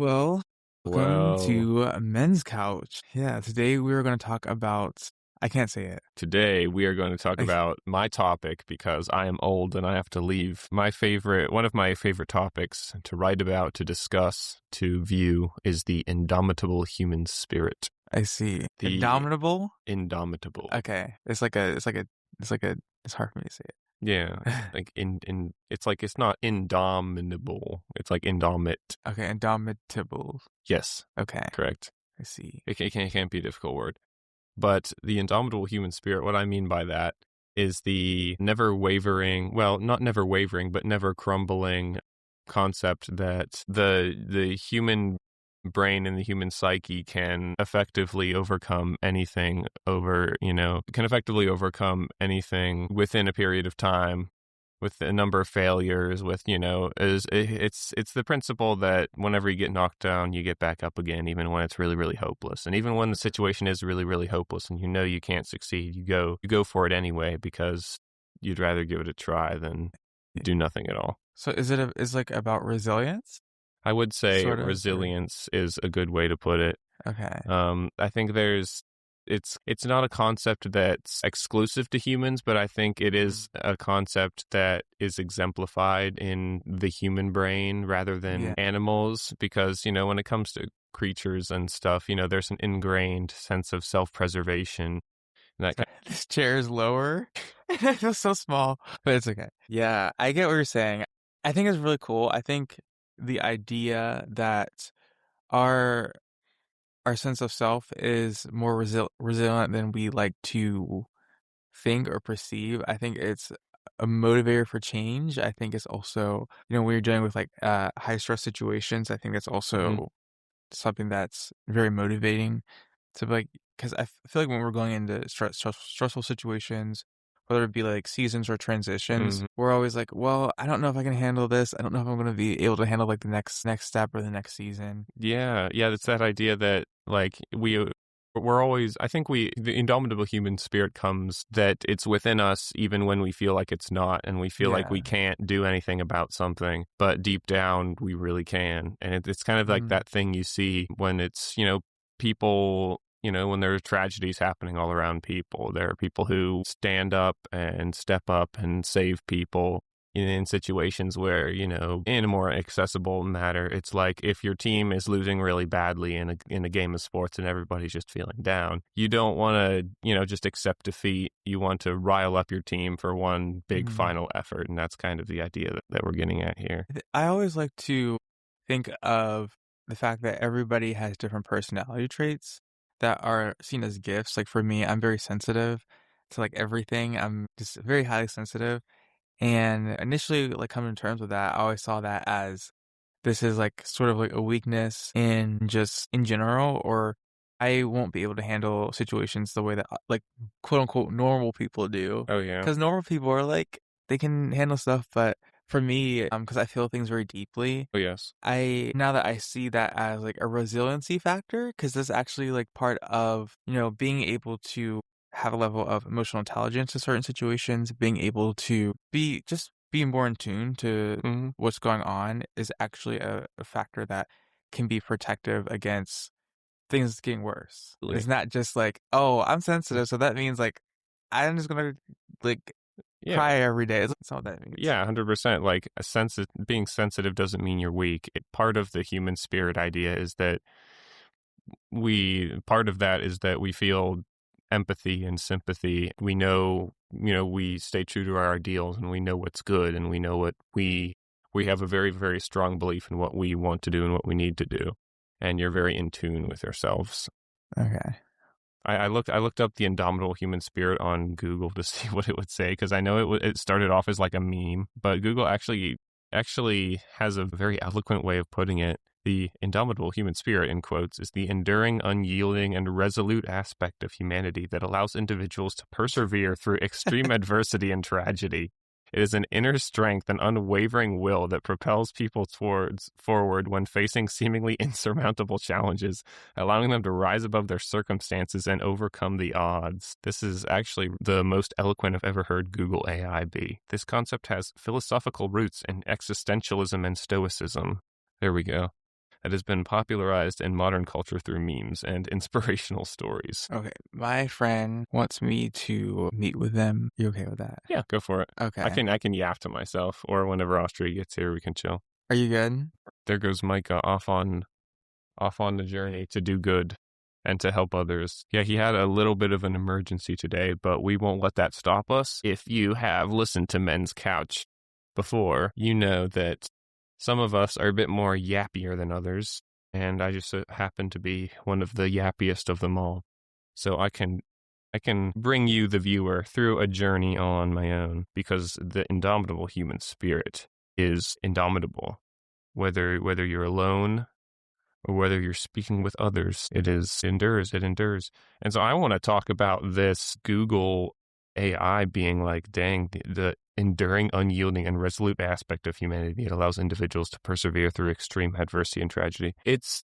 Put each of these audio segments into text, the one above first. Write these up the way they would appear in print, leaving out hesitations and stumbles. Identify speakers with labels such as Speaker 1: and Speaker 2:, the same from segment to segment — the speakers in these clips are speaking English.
Speaker 1: Well, welcome
Speaker 2: Well,
Speaker 1: to Men's Couch. Yeah, today we are going to talk about, I can't say it.
Speaker 2: today we are going to talk
Speaker 1: Like,
Speaker 2: about my topic because I am old and I have to leave. One of my favorite topics to write about, to discuss, to view is the indomitable human spirit.
Speaker 1: I see.
Speaker 2: The
Speaker 1: Indomitable?
Speaker 2: indomitable.
Speaker 1: Okay. It's hard for me to say
Speaker 2: Yeah,
Speaker 1: it.
Speaker 2: like it's not indomitable. It's like indomit.
Speaker 1: Okay, Indomitable.
Speaker 2: Yes,
Speaker 1: Okay,
Speaker 2: correct.
Speaker 1: I see.
Speaker 2: It can't be a difficult word. But the indomitable human spirit, what I mean by that is the never wavering, well, not never wavering, but never crumbling concept that the human brain and the human psyche can effectively overcome anything within a period of time with a number of failures, it's the principle that whenever you get knocked down, you get back up again, even when it's really, really hopeless. And even when the situation is really, really hopeless and you can't succeed, you go for it anyway because you'd rather give it a try than do nothing at all.
Speaker 1: So is like about resilience?
Speaker 2: I would say
Speaker 1: Sort of, or-
Speaker 2: resilience is a good way to put it.
Speaker 1: Okay.
Speaker 2: I think it's not a concept that's exclusive to humans, but I think it is a concept that is exemplified in the human brain rather than animals, because, when it comes to creatures and stuff, there's an ingrained sense of self-preservation.
Speaker 1: This chair is lower. It feels so small, but it's okay. Yeah, I get what you're saying. I think it's really cool. I think the idea that our sense of self is more resilient than we like to think or perceive. I think it's a motivator for change. I think it's also, when you're dealing with like high stress situations, I think that's also something that's very motivating to like, because I feel like when we're going into stressful situations, whether it be like seasons or transitions, we're always like, well, I don't know if I can handle this. I don't know if I'm going to be able to handle like the next step or the next season.
Speaker 2: Yeah, it's that idea that like the indomitable human spirit comes that it's within us even when we feel like it's not, and we feel like we can't do anything about something, but deep down we really can. And it's kind of like that thing you see when it's, people, when there are tragedies happening all around people. There are people who stand up and step up and save people in situations where, in a more accessible matter. It's like if your team is losing really badly in a game of sports and everybody's just feeling down, you don't want to, just accept defeat. You want to rile up your team for one big final effort. And that's kind of the idea that we're getting at here.
Speaker 1: I always like to think of the fact that everybody has different personality traits that are seen as gifts. Like for me, I'm very sensitive to like everything. I'm just very highly sensitive. And initially, like coming to terms with that, I always saw that as this is like sort of like a weakness in general, or I won't be able to handle situations the way that like quote unquote normal people do.
Speaker 2: Oh, yeah.
Speaker 1: Because normal people are like, they can handle stuff, but for me, because I feel things very deeply.
Speaker 2: Oh, yes.
Speaker 1: Now that I see that as like a resiliency factor, because that's actually like part of, being able to have a level of emotional intelligence in certain situations, being able to be more in tune to what's going on is actually a factor that can be protective against things getting worse. It's not just like, oh, I'm sensitive, so that means like I'm just gonna like cry every day. That's not what that means.
Speaker 2: Yeah, 100%. Like being sensitive doesn't mean you're weak. Part of the human spirit idea is that we feel empathy and sympathy. We know, we stay true to our ideals, and we know what's good, and we know what we have a very, very strong belief in what we want to do and what we need to do. And you're very in tune with yourselves.
Speaker 1: Okay.
Speaker 2: I looked up the indomitable human spirit on Google to see what it would say, because I know it started off as like a meme, but Google actually has a very eloquent way of putting it. The indomitable human spirit, in quotes, is the enduring, unyielding, and resolute aspect of humanity that allows individuals to persevere through extreme adversity and tragedy. It is an inner strength and unwavering will that propels people forward when facing seemingly insurmountable challenges, allowing them to rise above their circumstances and overcome the odds. This is actually the most eloquent I've ever heard Google AI be. This concept has philosophical roots in existentialism and stoicism. There we go. that has been popularized in modern culture through memes and inspirational stories.
Speaker 1: Okay, my friend wants me to meet with them. You okay with that?
Speaker 2: Yeah, go for it.
Speaker 1: Okay.
Speaker 2: I can yap to myself, or whenever Austria gets here, we can chill.
Speaker 1: Are you good?
Speaker 2: There goes Micah off on the journey to do good and to help others. Yeah, he had a little bit of an emergency today, but we won't let that stop us. If you have listened to Men's Couch before, you know that some of us are a bit more yappier than others, and I just happen to be one of the yappiest of them all. So I can bring you, the viewer, through a journey on my own, because the indomitable human spirit is indomitable. Whether you're alone or whether you're speaking with others, it endures. And so I want to talk about this Google AI being like, dang, the enduring, unyielding, and resolute aspect of humanity. It allows individuals to persevere through extreme adversity and tragedy. It's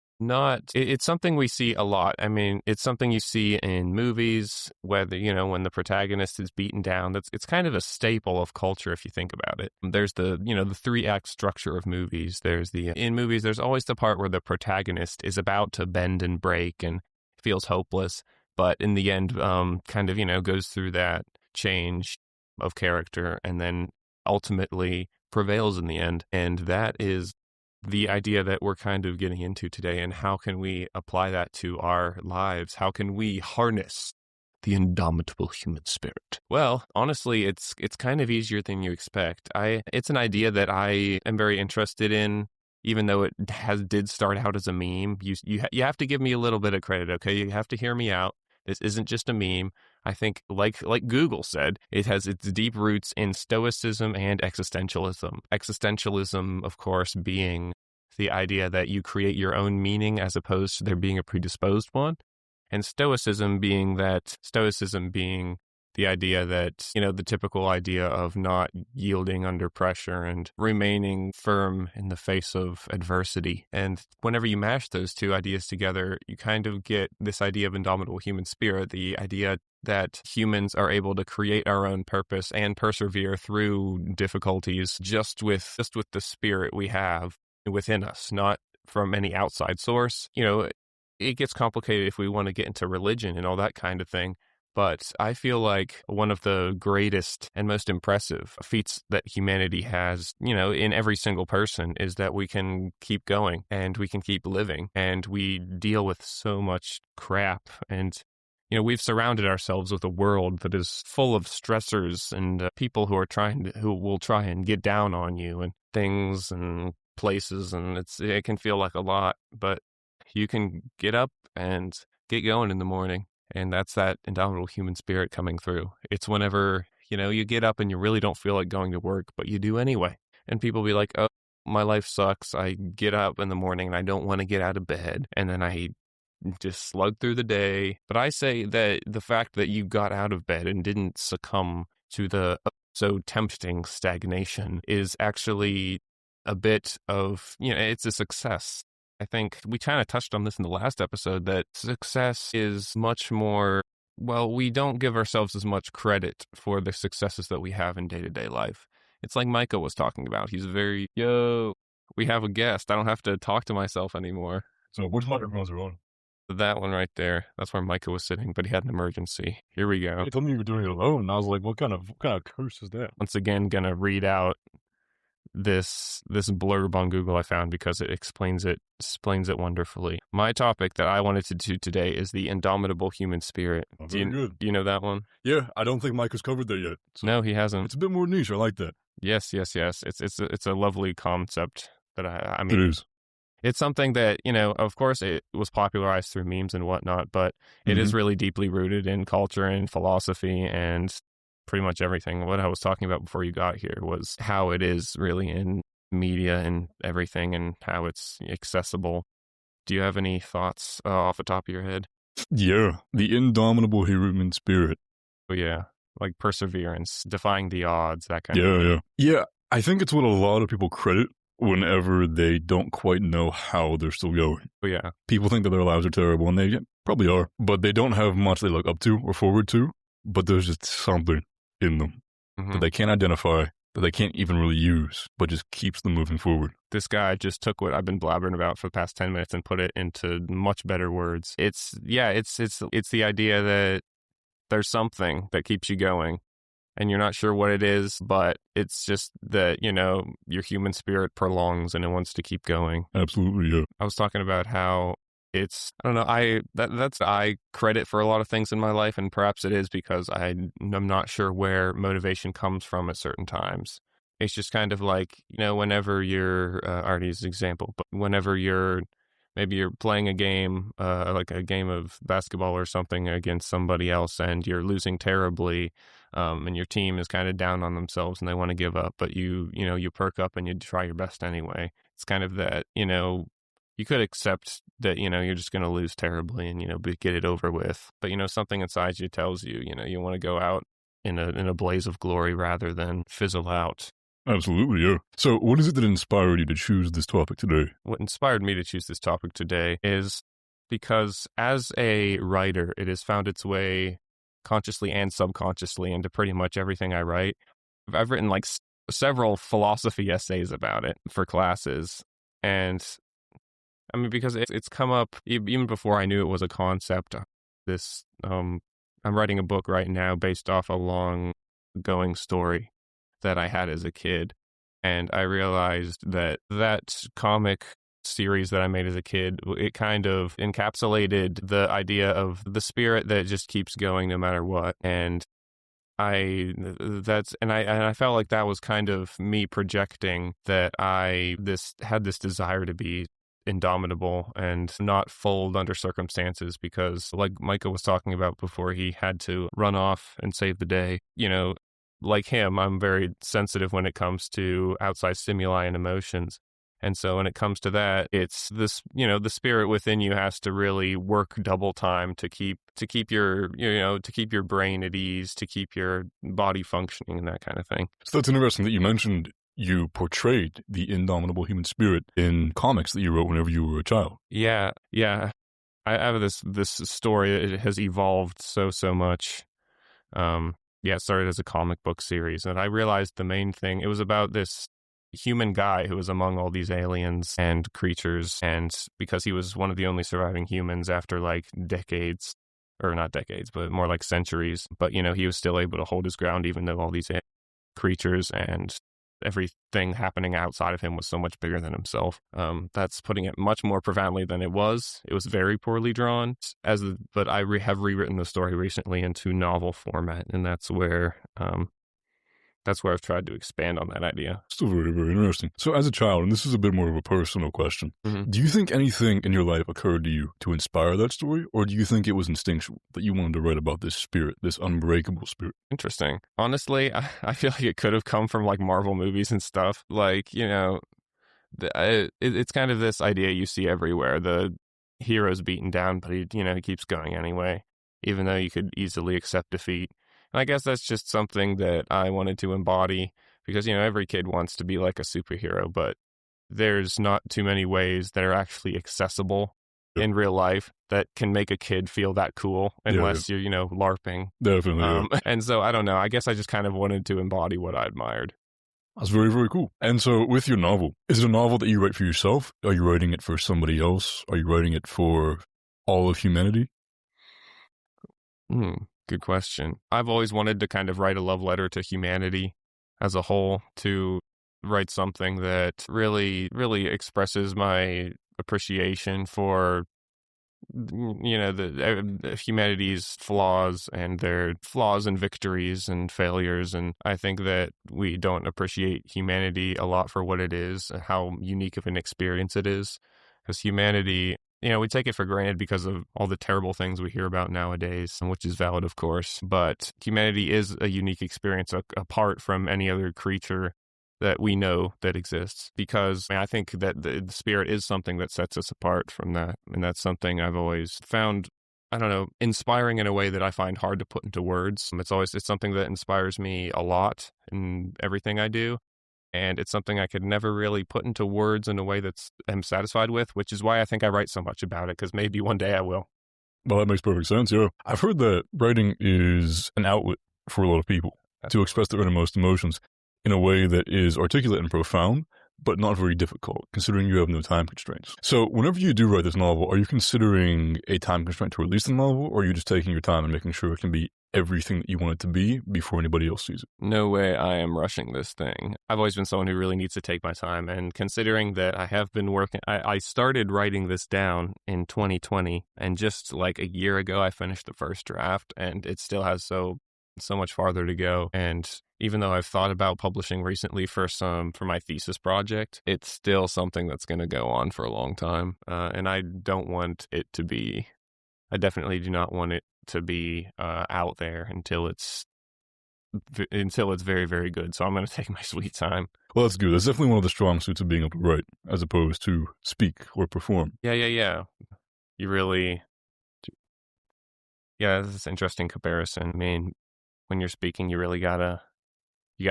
Speaker 2: something we see a lot. I mean, it's something you see in movies, whether, when the protagonist is beaten down. It's kind of a staple of culture if you think about it. There's the 3-act structure of movies. In movies, there's always the part where the protagonist is about to bend and break and feels hopeless, but in the end, goes through that change of character and then ultimately prevails in the end. And that is the idea that we're kind of getting into today. And how can we apply that to our lives? How can we harness the indomitable human spirit? Well, honestly, it's kind of easier than you expect. It's an idea that I am very interested in, even though it did start out as a meme. You have to give me a little bit of credit, okay? You have to hear me out. This isn't just a meme. I think, like Google said, it has its deep roots in Stoicism and existentialism. Existentialism, of course, being the idea that you create your own meaning as opposed to there being a predisposed one. And Stoicism being the idea that, the typical idea of not yielding under pressure and remaining firm in the face of adversity. And whenever you mash those two ideas together, you kind of get this idea of indomitable human spirit, the idea that humans are able to create our own purpose and persevere through difficulties just with the spirit we have within us, not from any outside source. It gets complicated if we want to get into religion and all that kind of thing. But I feel like one of the greatest and most impressive feats that humanity has, in every single person, is that we can keep going and we can keep living, and we deal with so much crap. And, we've surrounded ourselves with a world that is full of stressors and people who will try and get down on you, and things and places, and it can feel like a lot, but you can get up and get going in the morning. And that's that indomitable human spirit coming through. It's whenever, you get up and you really don't feel like going to work, but you do anyway. And people be like, oh, my life sucks. I get up in the morning and I don't want to get out of bed. And then I just slug through the day. But I say that the fact that you got out of bed and didn't succumb to the so tempting stagnation is actually a bit of, it's a success. I think we kind of touched on this in the last episode, that success is much more, we don't give ourselves as much credit for the successes that we have in day-to-day life. It's like Micah was talking about. He's we have a guest. I don't have to talk to myself anymore.
Speaker 3: So which microphones are on?
Speaker 2: That one right there. That's where Micah was sitting, but he had an emergency. Here we go.
Speaker 3: They told me you were doing it alone, and I was like, what kind of curse is that?
Speaker 2: Once again, gonna read out this blurb on Google I found because it explains it wonderfully. My topic that I wanted to do today is the indomitable human spirit.
Speaker 3: Oh, very good.
Speaker 2: Do you know that one?
Speaker 3: Yeah, I don't think Mike has covered that yet.
Speaker 2: So no, he hasn't.
Speaker 3: It's a bit more niche. I like that.
Speaker 2: Yes. It's a lovely concept that I mean.
Speaker 3: It is.
Speaker 2: It's something that, of course it was popularized through memes and whatnot, but it is really deeply rooted in culture and philosophy and pretty much everything. What I was talking about before you got here was how it is really in media and everything and how it's accessible. Do you have any thoughts off the top of your head?
Speaker 3: Yeah, the indomitable human spirit.
Speaker 2: Oh, yeah, like perseverance, defying the odds, that kind of thing.
Speaker 3: Yeah, I think it's what a lot of people credit whenever they don't quite know how they're still going.
Speaker 2: Oh, yeah.
Speaker 3: People think that their lives are terrible, and they probably are, but they don't have much they look up to or forward to, but there's just something in them that they can't identify, that they can't even really use, but just keeps them moving forward.
Speaker 2: this guy just took what I've been blabbering about for the past 10 minutes and put it into much better words. It's the idea that there's something that keeps you going and you're not sure what it is, but it's just that, your human spirit prolongs and it wants to keep going.
Speaker 3: Absolutely, yeah.
Speaker 2: I was talking about how it's, I don't know, I credit for a lot of things in my life, and perhaps it is because I'm not sure where motivation comes from at certain times. It's just kind of like, whenever you're, already as an example, but whenever maybe you're playing a game, like a game of basketball or something against somebody else, and you're losing terribly, and your team is kind of down on themselves and they want to give up, but you perk up and you try your best anyway. It's kind of that, you could accept that, you're just going to lose terribly and, get it over with. But, something inside you tells you, you want to go out in a blaze of glory rather than fizzle out.
Speaker 3: Absolutely, yeah. So what is it that inspired you to choose this topic today?
Speaker 2: What inspired me to choose this topic today is because as a writer, it has found its way consciously and subconsciously into pretty much everything I write. I've written like several philosophy essays about it for classes. And I mean, because it's come up even before I knew it was a concept. I'm writing a book right now based off a long-going story that I had as a kid. And I realized that comic series that I made as a kid, it kind of encapsulated the idea of the spirit that just keeps going no matter what. And I felt like that was kind of me projecting that I had this desire to be indomitable and not fold under circumstances, because like Micah was talking about before, he had to run off and save the day. Like him, I'm very sensitive when it comes to outside stimuli and emotions. And so when it comes to that, it's this, the spirit within you has to really work double time to keep your, to keep your brain at ease, to keep your body functioning and that kind of thing.
Speaker 3: So that's interesting that you mentioned you portrayed the indomitable human spirit in comics that you wrote whenever you were a child.
Speaker 2: Yeah. I have this story. It has evolved so much. It started as a comic book series, and I realized the main thing, it was about this human guy who was among all these aliens and creatures, and because he was one of the only surviving humans after like decades, or not decades, but more like centuries, but he was still able to hold his ground even though all these creatures and everything happening outside of him was so much bigger than himself. That's putting it much more profoundly than it was. It was very poorly drawn, but I have rewritten the story recently into novel format, and that's where I've tried to expand on that idea.
Speaker 3: Still very, very interesting. So as a child, and this is a bit more of a personal question, do you think anything in your life occurred to you to inspire that story, or do you think it was instinctual that you wanted to write about this spirit, this unbreakable spirit?
Speaker 2: Interesting. Honestly, I feel like it could have come from like Marvel movies and stuff. Like, it's kind of this idea you see everywhere. The hero's beaten down, but he keeps going anyway, even though you could easily accept defeat. And I guess that's just something that I wanted to embody because, every kid wants to be like a superhero, but there's not too many ways that are actually accessible in real life that can make a kid feel that cool unless you're, LARPing.
Speaker 3: Definitely.
Speaker 2: And so I don't know. I guess I just kind of wanted to embody what I admired.
Speaker 3: That's very, very cool. And so with your novel, is it a novel that you write for yourself? Are you writing it for somebody else? Are you writing it for all of humanity?
Speaker 2: Good question. I've always wanted to kind of write a love letter to humanity as a whole, to write something that really, really expresses my appreciation for, the humanity's flaws and their flaws and victories and failures. And I think that we don't appreciate humanity a lot for what it is and how unique of an experience it is, because humanity, we take it for granted because of all the terrible things we hear about nowadays, which is valid, of course. But humanity is a unique experience apart from any other creature that we know that exists, because I think that the spirit is something that sets us apart from that. And that's something I've always found, inspiring in a way that I find hard to put into words. It's something that inspires me a lot in everything I do. And it's something I could never really put into words in a way I'm satisfied with, which is why I think I write so much about it, because maybe one day I will.
Speaker 3: Well, that makes perfect sense, yeah. I've heard that writing is an outlet for a lot of people to express their innermost emotions in a way that is articulate and profound, but not very difficult, considering you have no time constraints. So whenever you do write this novel, are you considering a time constraint to release the novel, or are you just taking your time and making sure it can be everything that you want it to be before anybody else sees it?
Speaker 2: No way I am rushing this thing. I've always been someone who really needs to take my time, and considering that I have been working, I started writing this down in 2020, and just like a year ago I finished the first draft, and it still has so much farther to go. And even though I've thought about publishing recently for my thesis project, it's still something that's going to go on for a long time, and I definitely do not want it to be out there until it's very, very good. So I'm going to take my sweet time.
Speaker 3: Well, that's good. That's definitely one of the strong suits of being able to write, as opposed to speak or perform.
Speaker 2: Yeah. You really, yeah, this is an interesting comparison. I mean, when you're speaking, you really gotta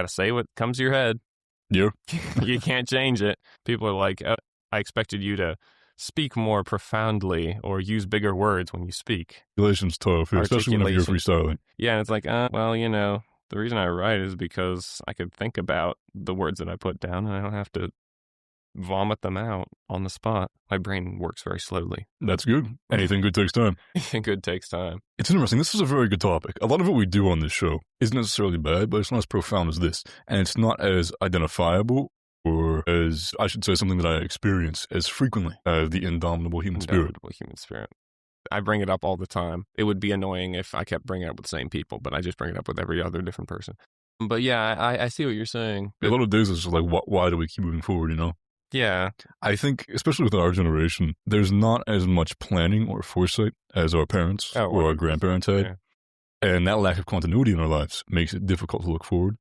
Speaker 2: say what comes to your head.
Speaker 3: Yeah.
Speaker 2: You can't change it. People are like, I expected you to speak more profoundly or use bigger words when you speak.
Speaker 3: Articulation's tough, especially whenever you're freestyling.
Speaker 2: Yeah, and it's like, well, the reason I write is because I could think about the words that I put down and I don't have to vomit them out on the spot. My brain works very slowly.
Speaker 3: That's good. Anything good takes time.
Speaker 2: Anything good takes time.
Speaker 3: It's interesting. This is a very good topic. A lot of what we do on this show isn't necessarily bad, but it's not as profound as this. And it's not as identifiable, or as, I should say, something that I experience as frequently as the indomitable human spirit. I bring it up all the time. It would be annoying if I kept bringing it up with the same people, but I just bring it up with every other different person. But yeah, I see what you're saying. A lot of days it's just like, why do we keep moving forward,
Speaker 2: Yeah.
Speaker 3: I think, especially with our generation, there's not as much planning or foresight as our parents or our grandparents had.
Speaker 2: Yeah.
Speaker 3: And that lack of continuity in our lives makes it difficult to look forward.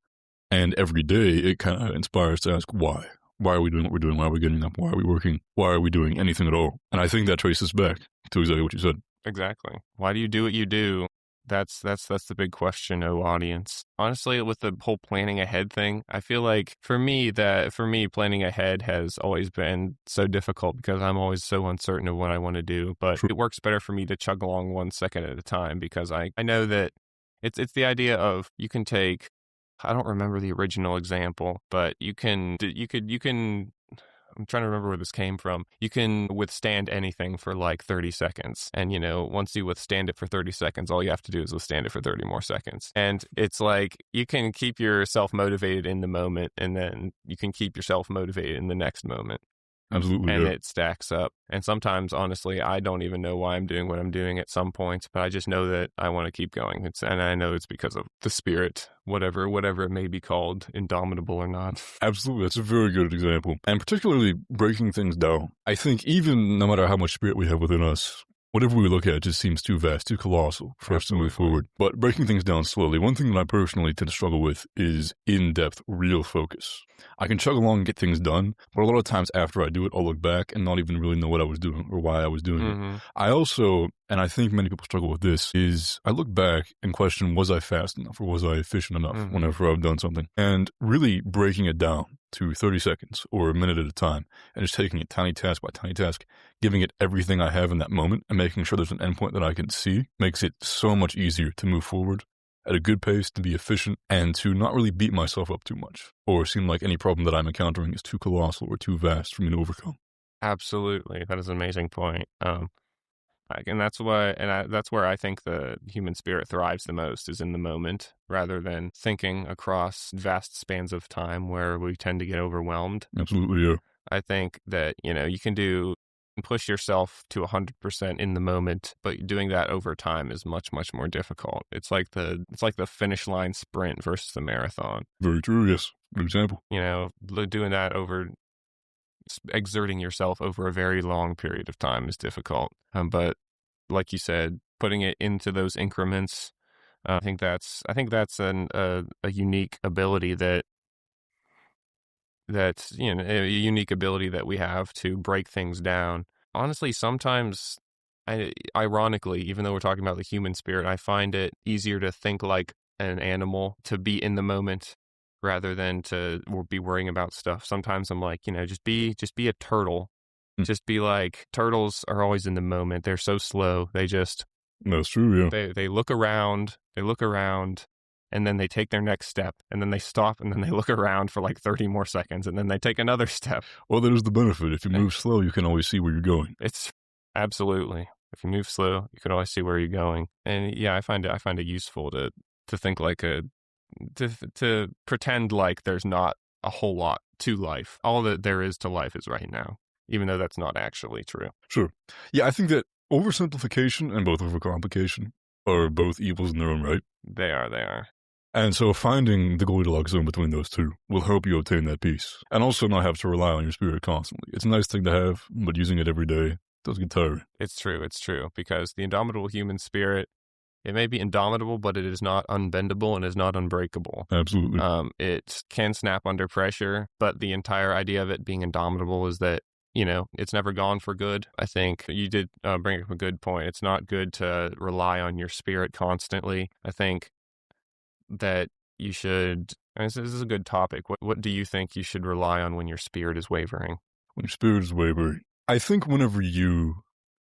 Speaker 3: And every day it kind of inspires to ask, why? Why are we doing what we're doing? Why are we getting up? Why are we working? Why are we doing anything at all? And I think that traces back to exactly what you said.
Speaker 2: Exactly. Why do you do what you do? That's the big question, audience. Honestly, with the whole planning ahead thing, I feel like for me, planning ahead has always been so difficult because I'm always so uncertain of what I want to do. But It works better for me to chug along 1 second at a time because I know that it's the idea of you can take, I don't remember the original example, but you can I'm trying to remember where this came from. You can withstand anything for like 30 seconds. And, once you withstand it for 30 seconds, all you have to do is withstand it for 30 more seconds. And it's like you can keep yourself motivated in the moment, and then you can keep yourself motivated in the next moment.
Speaker 3: Absolutely.
Speaker 2: And it stacks up. And sometimes, honestly, I don't even know why I'm doing what I'm doing at some points, but I just know that I want to keep going. And I know it's because of the spirit, whatever it may be called, indomitable or not.
Speaker 3: Absolutely. That's a very good example. And particularly breaking things down. I think even no matter how much spirit we have within us, whatever we look at just seems too vast, too colossal for us to move forward. But breaking things down slowly, one thing that I personally tend to struggle with is in-depth, real focus. I can chug along and get things done, but a lot of times after I do it, I'll look back and not even really know what I was doing or why I was doing it. I also, and I think many people struggle with this, is I look back and question, was I fast enough or was I efficient enough whenever I've done something? And really breaking it down to 30 seconds or a minute at a time and just taking it tiny task by tiny task, giving it everything I have in that moment and making sure there's an endpoint that I can see makes it so much easier to move forward at a good pace, to be efficient, and to not really beat myself up too much or seem like any problem that I'm encountering is too colossal or too vast for me to overcome.
Speaker 2: Absolutely. That is an amazing point. And that's that's where I think the human spirit thrives the most, is in the moment, rather than thinking across vast spans of time where we tend to get overwhelmed.
Speaker 3: Absolutely, yeah.
Speaker 2: I think that, you can push yourself to 100% in the moment, but doing that over time is much, much more difficult. It's like the finish line sprint versus the marathon.
Speaker 3: Very true, yes. Good example.
Speaker 2: Doing that exerting yourself over a very long period of time is difficult. But like you said, putting it into those increments, I think that's a unique ability a unique ability that we have to break things down. Honestly, sometimes, ironically, even though we're talking about the human spirit, I find it easier to think like an animal, to be in the moment rather than to be worrying about stuff. Sometimes I'm like, just be a turtle. Just be like, turtles are always in the moment. They're so slow. They just...
Speaker 3: That's true, yeah.
Speaker 2: They look around. and then they take their next step, and then they stop, and then they look around for like 30 more seconds, and then they take another step.
Speaker 3: Well, that is the benefit. If you move slow, you can always see where you're going.
Speaker 2: It's absolutely. If you move slow, you can always see where you're going. And yeah, I find it useful to think like to pretend like there's not a whole lot to life. All that there is to life is right now, even though that's not actually true.
Speaker 3: Sure. Yeah, I think that oversimplification and both overcomplication are both evils in their own right.
Speaker 2: They are.
Speaker 3: And so finding the Goldilocks zone between those two will help you obtain that peace. And also not have to rely on your spirit constantly. It's a nice thing to have, but using it every day does get tiring.
Speaker 2: It's true, because the indomitable human spirit, it may be indomitable, but it is not unbendable and is not unbreakable.
Speaker 3: Absolutely.
Speaker 2: It can snap under pressure, but the entire idea of it being indomitable is that, it's never gone for good. I think you did bring up a good point. It's not good to rely on your spirit constantly. I think that you should, this is a good topic. What do you think you should rely on when your spirit is wavering?
Speaker 3: When your spirit is wavering, I think whenever you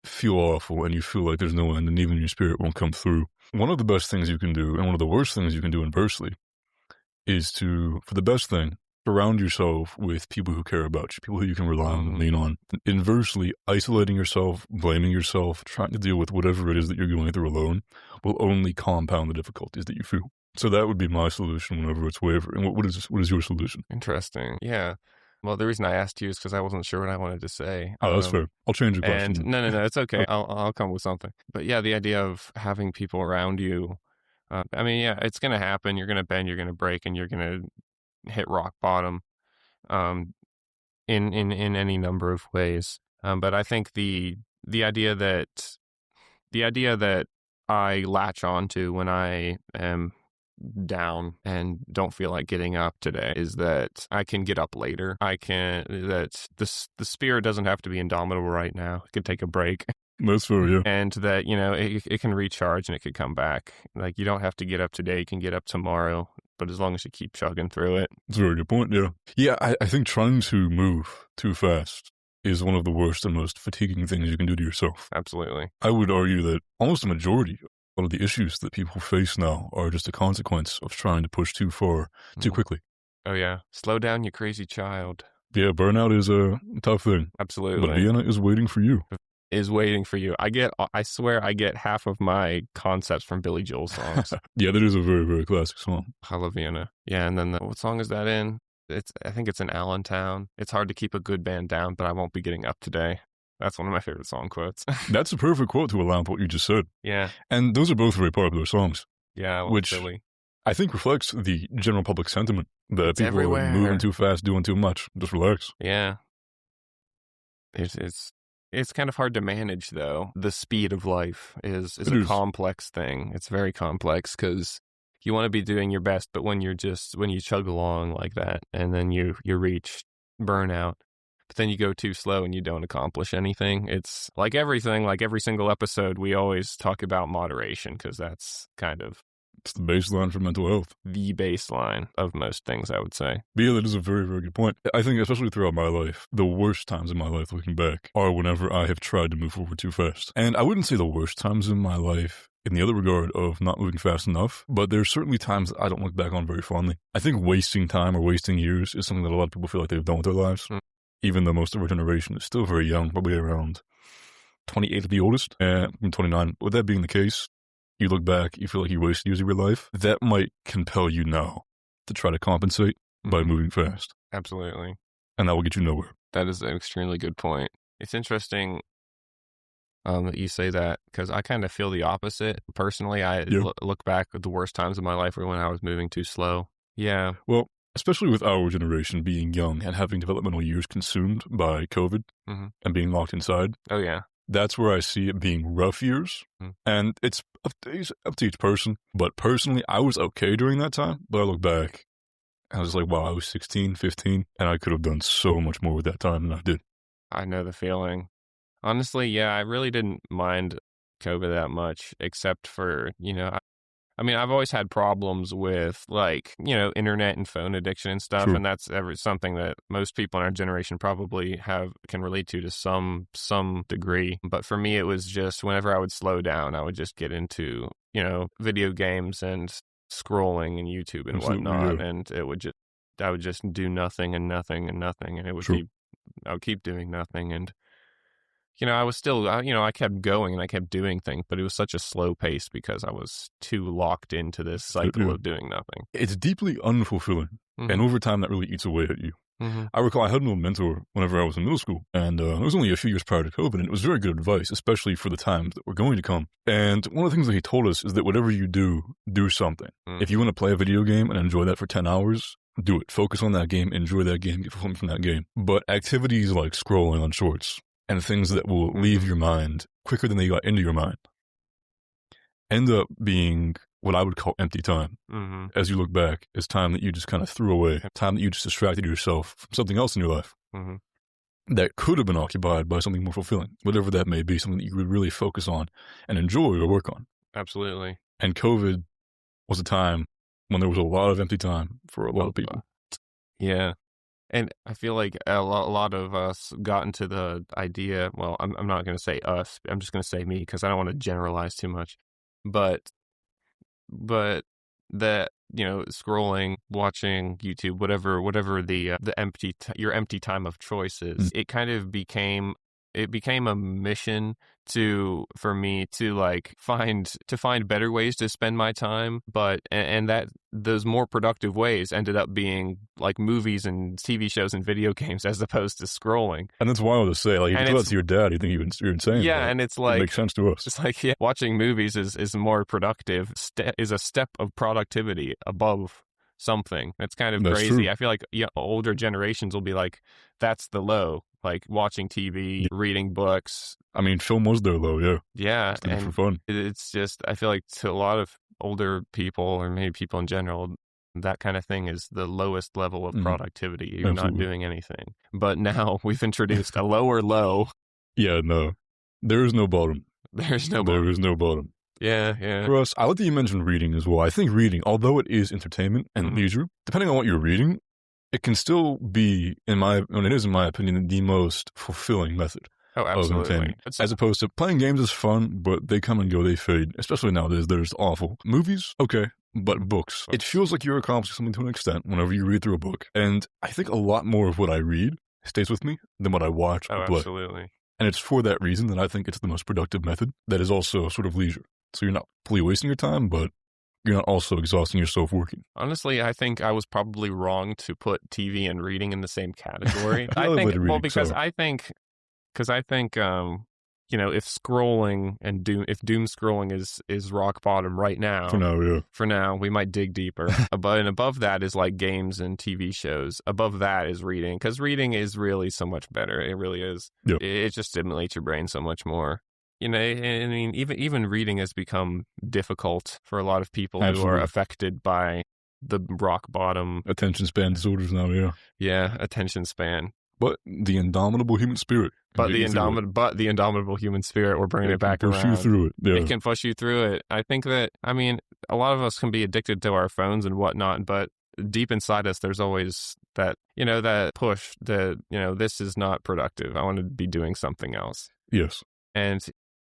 Speaker 3: feel awful and you feel like there's no end and even your spirit won't come through, one of the best things you can do, and one of the worst things you can do inversely, is to, for the best thing, surround yourself with people who care about you, people who you can rely on and lean on. Inversely, isolating yourself, blaming yourself, trying to deal with whatever it is that you're going through alone will only compound the difficulties that you feel. So that would be my solution whenever it's wavering. What is your solution?
Speaker 2: Interesting. Yeah. Well, the reason I asked you is because I wasn't sure what I wanted to say.
Speaker 3: Oh, that's fair. I'll change the question.
Speaker 2: And no, it's okay. I'll come with something. But yeah, the idea of having people around you, it's going to happen. You're going to bend, you're going to break, and you're going to hit rock bottom in any number of ways. But I think the idea that I latch onto when I am down and don't feel like getting up today is that I can get up later. That the spirit doesn't have to be indomitable right now. It could take a break.
Speaker 3: That's fair, yeah.
Speaker 2: And that, it can recharge and it could come back. Like, you don't have to get up today. You can get up tomorrow. But as long as you keep chugging through it.
Speaker 3: That's a very good point, yeah. Yeah, I think trying to move too fast is one of the worst and most fatiguing things you can do to yourself.
Speaker 2: Absolutely.
Speaker 3: I would argue that almost a majority of the issues that people face now are just a consequence of trying to push too far, too quickly.
Speaker 2: Oh, yeah. Slow down, you crazy child.
Speaker 3: Yeah, burnout is a tough thing.
Speaker 2: Absolutely.
Speaker 3: But Vienna is waiting for you.
Speaker 2: I swear I get half of my concepts from Billy Joel songs.
Speaker 3: Yeah, that is a very, very classic song.
Speaker 2: I love Vienna. Yeah, and then what song is that in? I think it's in Allentown. It's hard to keep a good band down, but I won't be getting up today. That's one of my favorite song quotes.
Speaker 3: That's a perfect quote to allow what you just said.
Speaker 2: Yeah.
Speaker 3: And those are both very popular songs.
Speaker 2: Yeah,
Speaker 3: which
Speaker 2: Billy.
Speaker 3: I think reflects the general public sentiment that
Speaker 2: It's
Speaker 3: people
Speaker 2: everywhere.
Speaker 3: are moving too fast, doing too much. Just relax.
Speaker 2: Yeah. It's kind of hard to manage, though. The speed of life is a complex thing. It's very complex because you want to be doing your best, but when you chug along like that and then you reach burnout, but then you go too slow and you don't accomplish anything. It's like everything, like every single episode, we always talk about moderation because that's kind of
Speaker 3: it's the baseline for mental health.
Speaker 2: The baseline of most things, I would say.
Speaker 3: But yeah, that is a very, very good point. I think especially throughout my life, the worst times in my life looking back are whenever I have tried to move forward too fast. And I wouldn't say the worst times in my life in the other regard of not moving fast enough, but there's certainly times that I don't look back on very fondly. I think wasting time or wasting years is something that a lot of people feel like they've done with their lives. Even though most of our generation is still very young, probably around 28 at the oldest, and I'm 29. With that being the case, you look back, you feel like you wasted years of your life. That might compel you now to try to compensate by moving fast.
Speaker 2: Absolutely.
Speaker 3: And that will get you nowhere.
Speaker 2: That is an extremely good point. It's interesting that you say that because I kind of feel the opposite. Personally, I look back at the worst times of my life were when I was moving too slow. Yeah.
Speaker 3: Well, especially with our generation being young and having developmental years consumed by COVID and being locked inside.
Speaker 2: Oh, yeah.
Speaker 3: That's where I see it being rough years. And it's up to each person. But personally, I was okay during that time. But I look back, I was like, wow, I was 16, 15, and I could have done so much more with that time than I did.
Speaker 2: I know the feeling. Honestly, yeah, I really didn't mind COVID that much, except for, I've always had problems with, internet and phone addiction and stuff, and that's something that most people in our generation probably can relate to some degree. But for me, it was just whenever I would slow down, I would just get into, video games and scrolling and YouTube and
Speaker 3: Absolutely,
Speaker 2: whatnot,
Speaker 3: yeah.
Speaker 2: and I would just do nothing and nothing and nothing, and I would keep doing nothing, and I was still, I kept going and I kept doing things, but it was such a slow pace because I was too locked into this cycle of doing nothing.
Speaker 3: It's deeply unfulfilling, and over time that really eats away at you. I recall I had no mentor whenever I was in middle school, and it was only a few years prior to COVID, and it was very good advice, especially for the times that were going to come. And one of the things that he told us is that whatever you do something. If you want to play a video game and enjoy that for 10 hours, do it. Focus on that game, enjoy that game, get fulfillment from that game. But activities like scrolling on shorts and things that will leave your mind quicker than they got into your mind end up being what I would call empty time. As you look back, it's time that you just kind of threw away, time that you just distracted yourself from something else in your life that could have been occupied by something more fulfilling, whatever that may be, something that you would really focus on and enjoy or work on.
Speaker 2: Absolutely.
Speaker 3: And COVID was a time when there was a lot of empty time for a lot of people.
Speaker 2: Yeah. And I feel like a lot of us got into the idea, well, I'm not going to say us, I'm just going to say me because I don't want to generalize too much. But that, scrolling, watching YouTube, whatever the your empty time of choice is, it kind of became a mission for me to like find better ways to spend my time, but and that those more productive ways ended up being like movies and TV shows and video games as opposed to scrolling.
Speaker 3: And that's wild to say. Like, if you tell that to your dad, you think you're insane.
Speaker 2: Yeah, and it's like,
Speaker 3: it makes sense to us.
Speaker 2: It's like, yeah, watching movies is more productive, is a step of productivity above something. It's kind of crazy. True. I feel like older generations will be like, that's the low. Like watching TV, reading books.
Speaker 3: I mean, film was their low, yeah.
Speaker 2: Yeah.
Speaker 3: And for fun.
Speaker 2: It's just, I feel like to a lot of older people, or maybe people in general, that kind of thing is the lowest level of productivity. You're not doing anything. But now we've introduced a lower low.
Speaker 3: Yeah, no. There is no bottom.
Speaker 2: There is no
Speaker 3: bottom.
Speaker 2: Yeah, yeah.
Speaker 3: For us, I like that you mentioned reading as well. I think reading, although it is entertainment and leisure, depending on what you're reading, it can still be, in my opinion, the most fulfilling method of entertainment. As opposed to playing games is fun, but they come and go, they fade. Especially nowadays, they're just awful. Movies, okay, but books. It feels like you're accomplishing something to an extent whenever you read through a book. And I think a lot more of what I read stays with me than what I watch or play.
Speaker 2: Absolutely.
Speaker 3: And it's for that reason that I think it's the most productive method that is also sort of leisure. So you're not fully wasting your time, but you're not also exhausting yourself working.
Speaker 2: Honestly, I think I was probably wrong to put TV and reading in the same category.
Speaker 3: I think,
Speaker 2: if scrolling and doom scrolling is rock bottom right now. For now, we might dig deeper. And above that is like games and TV shows. Above that is reading, because reading is really so much better. It really is.
Speaker 3: Yep.
Speaker 2: It just stimulates your brain so much more. I mean, even reading has become difficult for a lot of people who are affected by the rock bottom
Speaker 3: attention span disorders now. Yeah,
Speaker 2: yeah, attention span.
Speaker 3: But the indomitable human spirit.
Speaker 2: But the indomitable human spirit. We're bringing it back around.
Speaker 3: It can push you through it. Yeah.
Speaker 2: It can push you through it. I think that, I mean, a lot of us can be addicted to our phones and whatnot, but deep inside us, there's always that, that push that, this is not productive. I want to be doing something else.
Speaker 3: Yes.
Speaker 2: And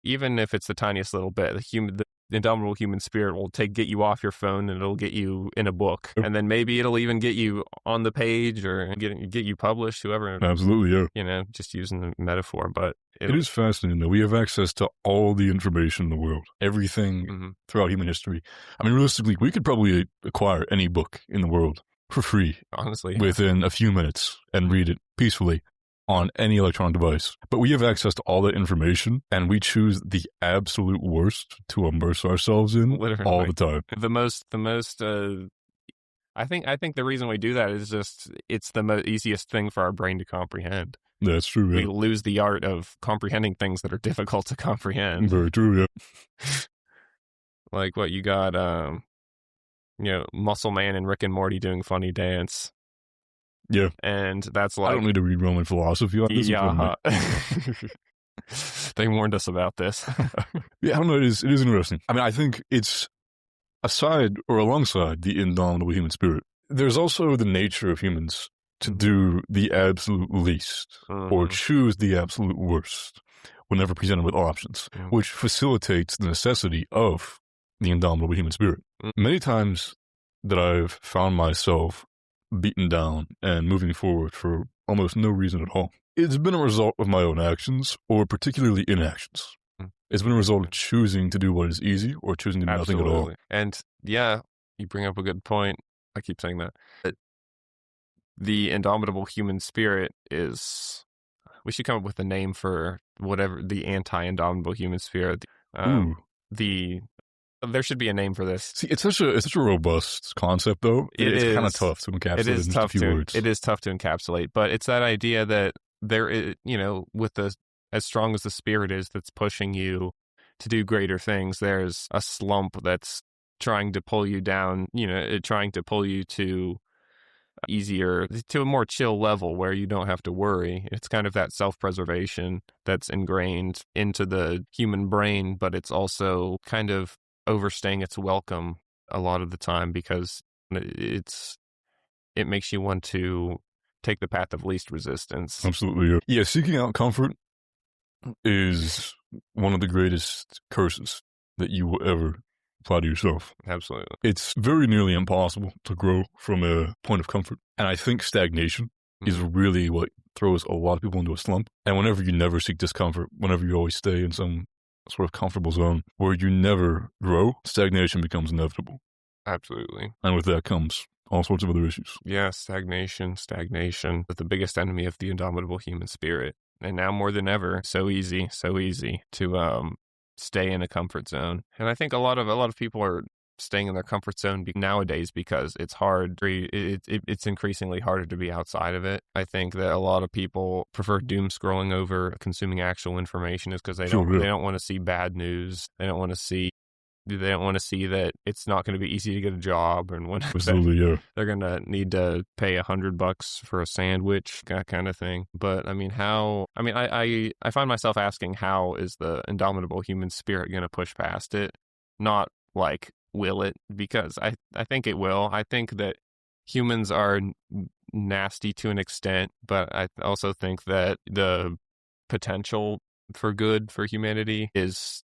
Speaker 2: even if it's the tiniest little bit, the indomitable human spirit will get you off your phone, and it'll get you in a book. Yep. And then maybe it'll even get you on the page or get you published, whoever.
Speaker 3: Absolutely, yeah.
Speaker 2: Just using the metaphor. But
Speaker 3: it is fascinating that we have access to all the information in the world, everything throughout human history. I mean, realistically, we could probably acquire any book in the world for free,
Speaker 2: honestly,
Speaker 3: within a few minutes and read it peacefully on any electronic device. But we have access to all that information, and we choose the absolute worst to immerse ourselves in all the time.
Speaker 2: I think the reason we do that is just it's the easiest thing for our brain to comprehend.
Speaker 3: That's true. Yeah.
Speaker 2: We lose the art of comprehending things that are difficult to comprehend.
Speaker 3: Very true. Yeah.
Speaker 2: Like what you got, Muscle Man and Rick and Morty doing funny dance.
Speaker 3: Yeah.
Speaker 2: And that's like,
Speaker 3: I don't need to read Roman philosophy on this.
Speaker 2: Yeah. They warned us about this.
Speaker 3: Yeah, I don't know. It is interesting. I mean, I think it's aside or alongside the indomitable human spirit, there's also the nature of humans to do the absolute least or choose the absolute worst whenever presented with options, which facilitates the necessity of the indomitable human spirit. Many times that I've found myself beaten down and moving forward for almost no reason at all, it's been a result of my own actions, or particularly inactions. It's been a result of choosing to do what is easy or choosing to do nothing at all.
Speaker 2: And yeah, you bring up a good point. I keep saying that. The indomitable human spirit is... We should come up with a name for whatever the anti-indomitable human spirit. There should be a name for this.
Speaker 3: See, it's such a robust concept, though. It's kind of tough to encapsulate in just a few words.
Speaker 2: It is tough to encapsulate, but it's that idea that there is, with as strong as the spirit is that's pushing you to do greater things, there's a slump that's trying to pull you down, trying to pull you to a more chill level where you don't have to worry. It's kind of that self-preservation that's ingrained into the human brain, but it's also kind of overstaying its welcome a lot of the time because it makes you want to take the path of least resistance.
Speaker 3: Absolutely. Yeah, seeking out comfort is one of the greatest curses that you will ever apply to yourself.
Speaker 2: Absolutely.
Speaker 3: It's very nearly impossible to grow from a point of comfort. And I think stagnation is really what throws a lot of people into a slump. And whenever you never seek discomfort, whenever you always stay in some sort of comfortable zone where you never grow, stagnation becomes inevitable.
Speaker 2: Absolutely.
Speaker 3: And with that comes all sorts of other issues.
Speaker 2: Yeah, stagnation. But the biggest enemy of the indomitable human spirit. And now more than ever, so easy to stay in a comfort zone. And I think a lot of people are staying in their comfort zone nowadays because it's hard. It's increasingly harder to be outside of it. I think that a lot of people prefer doom scrolling over consuming actual information is because they don't want to see bad news. They don't want to see that it's not going to be easy to get a job, and when they're going to need to pay $100 for a sandwich, that kind of thing. But I find myself asking, how is the indomitable human spirit going to push past it? Not like, will it? Because I think it will. I think that humans are nasty to an extent, but I also think that the potential for good for humanity is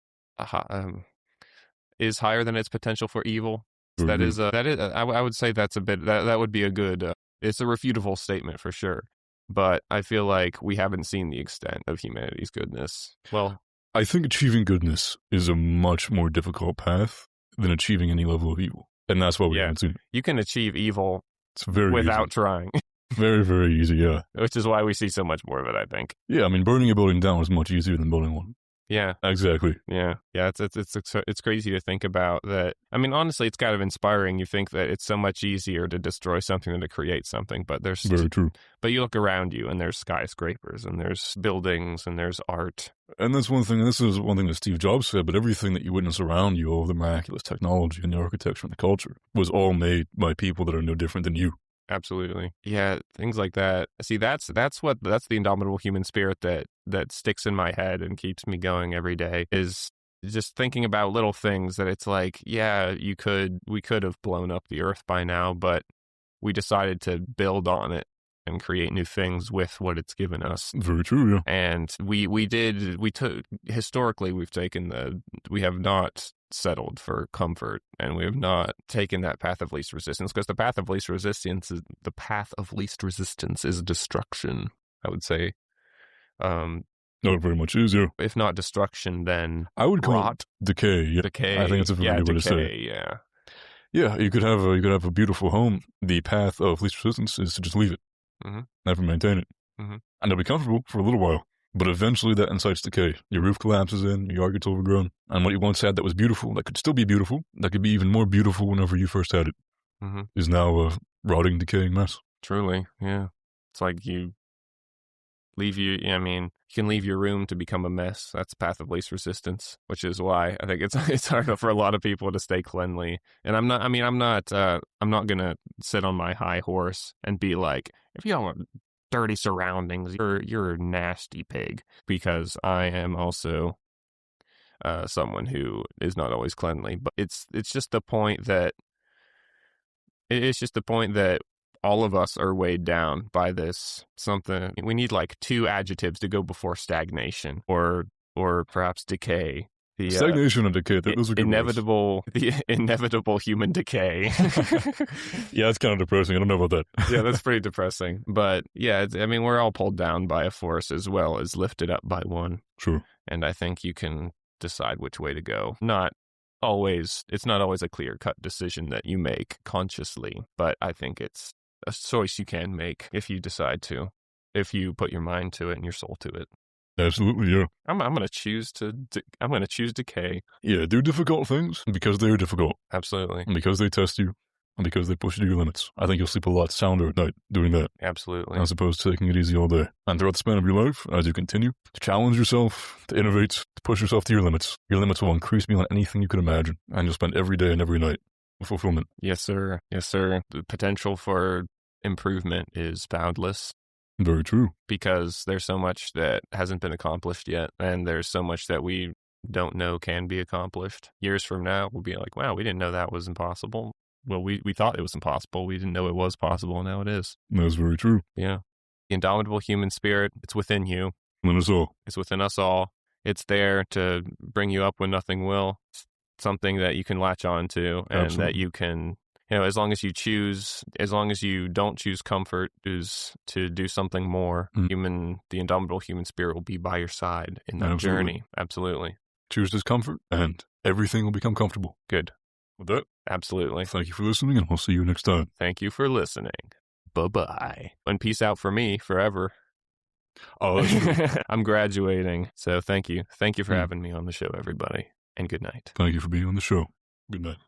Speaker 2: higher than its potential for evil. So I would say that's that would be a good, it's a refutable statement for sure. But I feel like we haven't seen the extent of humanity's goodness. Well,
Speaker 3: I think achieving goodness is a much more difficult path than achieving any level of evil. And that's why we haven't seen it.
Speaker 2: You can achieve evil
Speaker 3: without
Speaker 2: easy. Trying.
Speaker 3: Very, very easy, yeah.
Speaker 2: Which is why we see so much more of it, I think.
Speaker 3: Yeah, burning a building down is much easier than building one.
Speaker 2: Yeah.
Speaker 3: Exactly.
Speaker 2: Yeah. It's crazy to think about that. Honestly, it's kind of inspiring. You think that it's so much easier to destroy something than to create something, but
Speaker 3: very true.
Speaker 2: But you look around you and there's skyscrapers and there's buildings and there's art.
Speaker 3: And that's one thing, this is one thing that Steve Jobs said, but everything that you witness around you, all the miraculous technology and the architecture and the culture, was all made by people that are no different than you.
Speaker 2: Absolutely. Yeah, things like that. See, that's the indomitable human spirit that sticks in my head and keeps me going every day, is just thinking about little things that it's like, yeah, we could have blown up the earth by now, but we decided to build on it and create new things with what it's given us.
Speaker 3: Very true, yeah.
Speaker 2: And historically, we have not settled for comfort, and we have not taken that path of least resistance, because the path of least resistance is destruction, I would say.
Speaker 3: No, it very much is, yeah.
Speaker 2: If not destruction, then
Speaker 3: I would call it decay. Yeah. Decay. I think it's a very good way to say.
Speaker 2: Yeah.
Speaker 3: Yeah, you could have a beautiful home. The path of least resistance is to just leave it, never maintain it, and it'll be comfortable for a little while. But eventually that incites decay. Your roof collapses in, your yard gets overgrown, and what you once had that was beautiful, that could still be beautiful, that could be even more beautiful whenever you first had it, is now a rotting, decaying mess.
Speaker 2: Truly, yeah. It's like you can leave your room to become a mess. That's path of least resistance, which is why I think it's hard for a lot of people to stay cleanly. And I'm not gonna sit on my high horse and be like, if you don't want dirty surroundings, you're a nasty pig, because I am also someone who is not always cleanly. But it's just the point that all of us are weighed down by this something. We need like two adjectives to go before stagnation or perhaps decay.
Speaker 3: Stagnation and decay, those are good
Speaker 2: the inevitable human decay.
Speaker 3: Yeah, that's kind of depressing. I don't know about that.
Speaker 2: Yeah, that's pretty depressing. But yeah, I mean, we're all pulled down by a force as well as lifted up by one.
Speaker 3: True.
Speaker 2: And I think you can decide which way to go. It's not always a clear-cut decision that you make consciously, but I think it's a choice you can make if you decide to, if you put your mind to it and your soul to it.
Speaker 3: Absolutely, yeah.
Speaker 2: I'm gonna choose decay.
Speaker 3: Yeah, do difficult things because they're difficult.
Speaker 2: Absolutely.
Speaker 3: And because they test you, and because they push you to your limits. I think you'll sleep a lot sounder at night doing that.
Speaker 2: Absolutely.
Speaker 3: As opposed to taking it easy all day. And throughout the span of your life, as you continue to challenge yourself, to innovate, to push yourself to your limits will increase beyond anything you could imagine. And you'll spend every day and every night with fulfillment.
Speaker 2: Yes, sir. Yes, sir. The potential for improvement is boundless.
Speaker 3: Very true.
Speaker 2: Because there's so much that hasn't been accomplished yet, and there's so much that we don't know can be accomplished. Years from now, we'll be like, wow, we didn't know that was impossible. Well, we thought it was impossible. We didn't know it was possible. Now it is.
Speaker 3: That's very true.
Speaker 2: Yeah. The indomitable human spirit, it's within you.
Speaker 3: Within us all.
Speaker 2: It's within us all. It's there to bring you up when nothing will. It's something that you can latch on to and
Speaker 3: Absolutely.
Speaker 2: that you can... as long as you don't choose comfort, is to do something more. The indomitable human spirit will be by your side in that journey. Absolutely.
Speaker 3: Choose discomfort, and everything will become comfortable.
Speaker 2: Good.
Speaker 3: With that,
Speaker 2: absolutely.
Speaker 3: Thank you for listening, and I'll see you next time.
Speaker 2: Thank you for listening. Bye-bye. And peace out for me forever.
Speaker 3: Oh, that's true.
Speaker 2: I'm graduating, so thank you. Thank you for having me on the show, everybody, and good night.
Speaker 3: Thank you for being on the show. Good night.